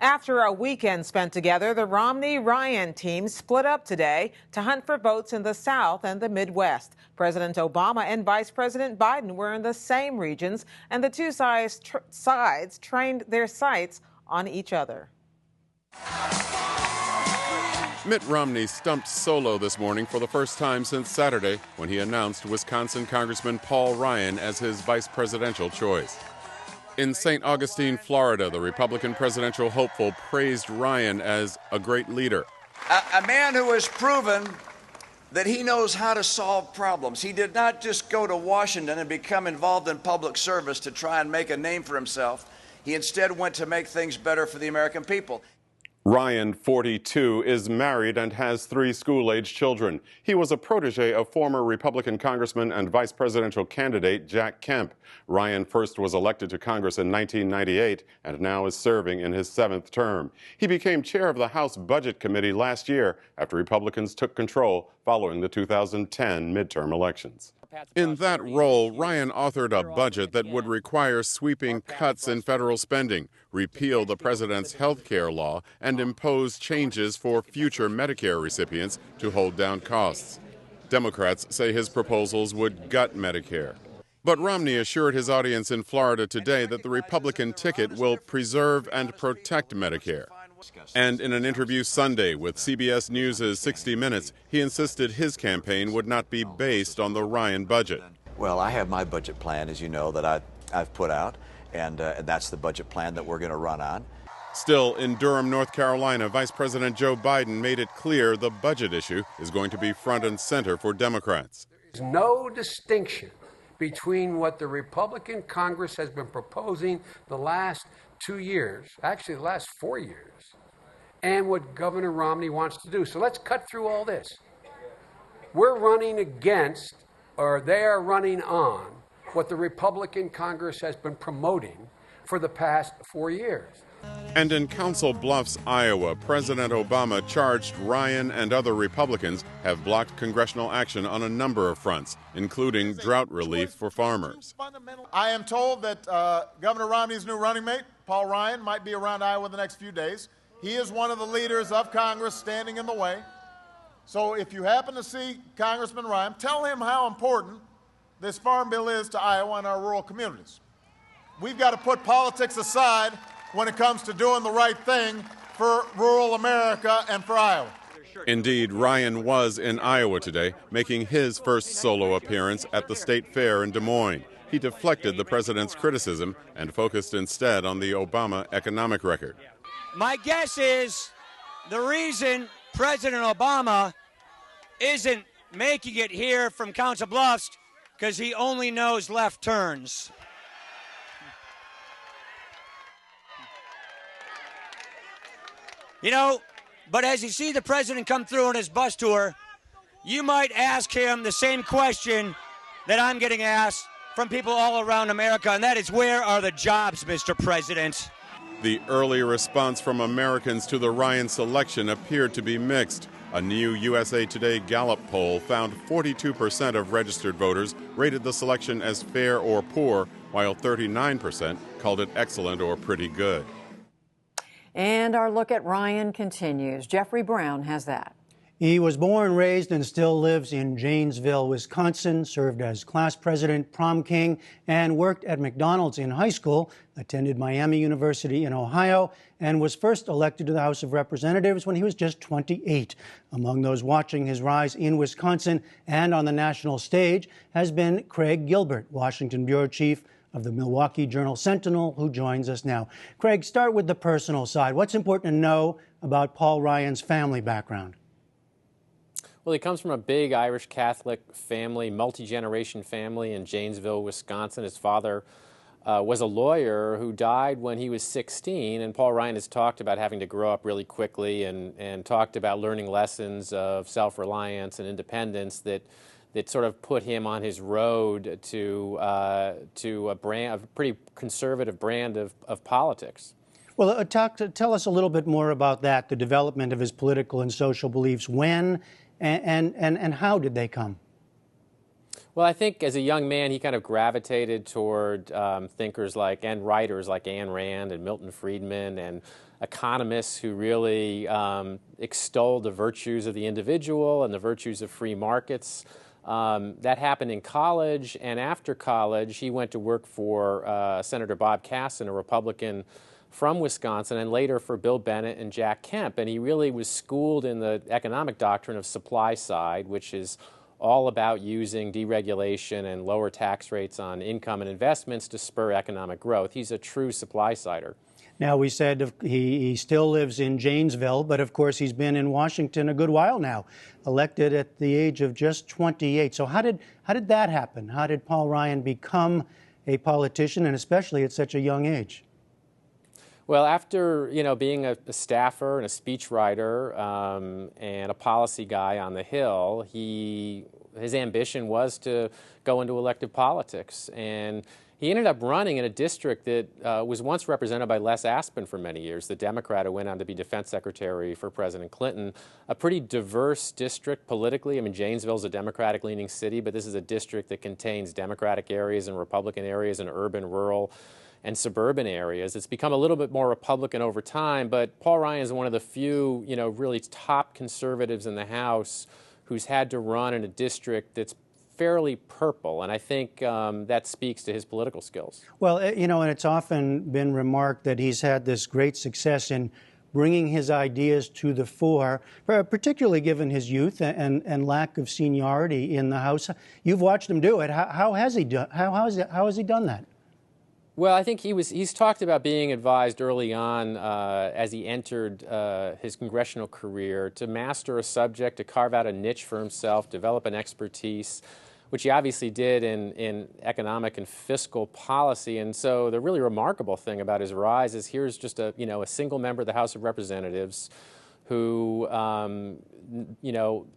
After a weekend spent together, the Romney-Ryan team split up today to hunt for votes in the South and the Midwest. President Obama and Vice President Biden were in the same regions, and the two sides trained their sights on each other. Mitt Romney stumped solo this morning for the first time since Saturday when he announced Wisconsin Congressman Paul Ryan as his vice presidential choice. In St. Augustine, Florida, the Republican presidential hopeful praised Ryan as a great leader. A man who has proven that he knows how to solve problems. He did not just go to Washington and become involved in public service to try and make a name for himself. He instead went to make things better for the American people. Ryan, 42, is married and has 3 school-age children. He was a protege of former Republican Congressman and vice presidential candidate Jack Kemp. Ryan first was elected to Congress in 1998 and now is serving in his 7th term. He became chair of the House Budget Committee last year after Republicans took control following the 2010 midterm elections. In that role, Ryan authored a budget that would require sweeping cuts in federal spending, repeal the president's health care law, and impose changes for future Medicare recipients to hold down costs. Democrats say his proposals would gut Medicare. But Romney assured his audience in Florida today that the Republican ticket will preserve and protect Medicare. And in an interview Sunday with CBS News' 60 Minutes, he insisted his campaign would not be based on the Ryan budget. Well, I have my budget plan, as you know, that I've put out, and that's the budget plan that we're going to run on. Still, in Durham, North Carolina, Vice President Joe Biden made it clear the budget issue is going to be front and center for Democrats. There's no distinction between what the Republican Congress has been proposing the last 2 years, actually the last 4 years, and what Governor Romney wants to do. So let's cut through all this. We're running against, or they are running on, what the Republican Congress has been promoting for the past 4 years. And in Council Bluffs, Iowa, President Obama charged Ryan and other Republicans have blocked congressional action on a number of fronts, including drought relief for farmers. I am told that Governor Romney's new running mate, Paul Ryan, might be around Iowa the next few days. He is one of the leaders of Congress standing in the way. So if you happen to see Congressman Ryan, tell him how important this farm bill is to Iowa and our rural communities. We've got to put politics aside when it comes to doing the right thing for rural America and for Iowa. Indeed, Ryan was in Iowa today, making his first solo appearance at the state fair in Des Moines. He deflected the president's criticism and focused instead on the Obama economic record. My guess is the reason President Obama isn't making it here from Council Bluffs because he only knows left turns. You know, but as you see the president come through on his bus tour, you might ask him the same question that I'm getting asked from people all around America, and that is, where are the jobs, Mr. President? The early response from Americans to the Ryan selection appeared to be mixed. A new USA Today Gallup poll found 42% of registered voters rated the selection as fair or poor, while 39% called it excellent or pretty good. And our look at Ryan continues. Jeffrey Brown has that. He was born, raised, and still lives in Janesville, Wisconsin, served as class president, prom king, and worked at McDonald's in high school, attended Miami University in Ohio, and was first elected to the House of Representatives when he was just 28. Among those watching his rise in Wisconsin and on the national stage has been Craig Gilbert, Washington bureau chief of the Milwaukee Journal-Sentinel, who joins us now. Craig, start with the personal side. What's important to know about Paul Ryan's family background? Well, he comes from a big Irish Catholic family, multi-generation family in Janesville, Wisconsin. His father was a lawyer who died when he was 16, and Paul Ryan has talked about having to grow up really quickly and talked about learning lessons of self-reliance and independence that sort of put him on his road to a pretty conservative brand of politics. Well, tell us a little bit more about that, the development of his political and social beliefs. When and how did they come? Well, I think as a young man, he kind of gravitated toward thinkers like and writers like Ayn Rand and Milton Friedman and economists who really extolled the virtues of the individual and the virtues of free markets. That happened in college, and after college, he went to work for Senator Bob Casson, a Republican from Wisconsin, and later for Bill Bennett and Jack Kemp. And he really was schooled in the economic doctrine of supply side, which is all about using deregulation and lower tax rates on income and investments to spur economic growth. He's a true supply sider. Now, we said he still lives in Janesville, but of course he's been in Washington a good while now, elected at the age of just 28. So how did that happen? How did Paul Ryan become a politician, and especially at such a young age? Well, after being a staffer and a speechwriter and a policy guy on the Hill, his ambition was to go into elective politics, and he ended up running in a district that was once represented by Les Aspin for many years, the Democrat who went on to be defense secretary for President Clinton. A pretty diverse district politically. I mean, Janesville's a Democratic-leaning city, but this is a district that contains Democratic areas and Republican areas and urban, rural, and suburban areas. It's become a little bit more Republican over time, but Paul Ryan is one of the few, really top conservatives in the House who's had to run in a district that's fairly purple, and I think that speaks to his political skills. Well, and it's often been remarked that he's had this great success in bringing his ideas to the fore, particularly given his youth and lack of seniority in the House. You've watched him do it. How has he done that? Well, I think he's talked about being advised early on as he entered his congressional career to master a subject, to carve out a niche for himself, develop an expertise, which he obviously did in economic and fiscal policy. And so the really remarkable thing about his rise is here's just a single member of the House of Representatives who,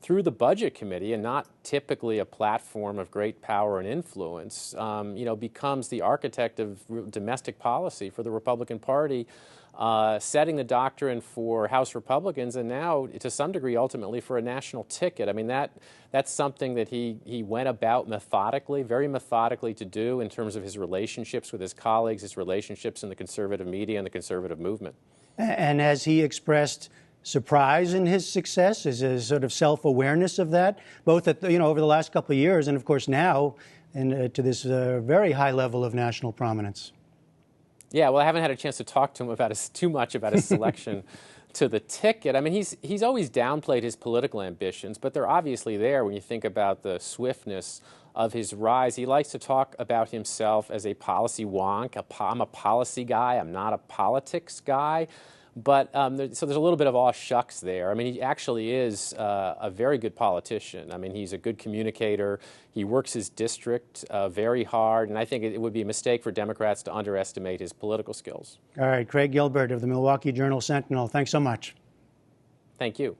through the Budget Committee, and not typically a platform of great power and influence, becomes the architect of domestic policy for the Republican Party, setting the doctrine for House Republicans, and now, to some degree, ultimately for a national ticket. I mean, that's something that he went about methodically, very methodically to do in terms of his relationships with his colleagues, his relationships in the conservative media and the conservative movement. And has he expressed surprise in his success? Is a sort of self-awareness of that, both at over the last couple of years, and of course now, to this very high level of national prominence? Yeah, well, I haven't had a chance to talk to him too much about his selection to the ticket. I mean, he's always downplayed his political ambitions, but they're obviously there when you think about the swiftness of his rise. He likes to talk about himself as a policy wonk. I'm a policy guy. I'm not a politics guy. But so there's a little bit of aw shucks there. I mean, he actually is a very good politician. I mean, he's a good communicator. He works his district very hard, and I think it would be a mistake for Democrats to underestimate his political skills. All right, Craig Gilbert of the Milwaukee Journal-Sentinel, thanks so much. Thank you.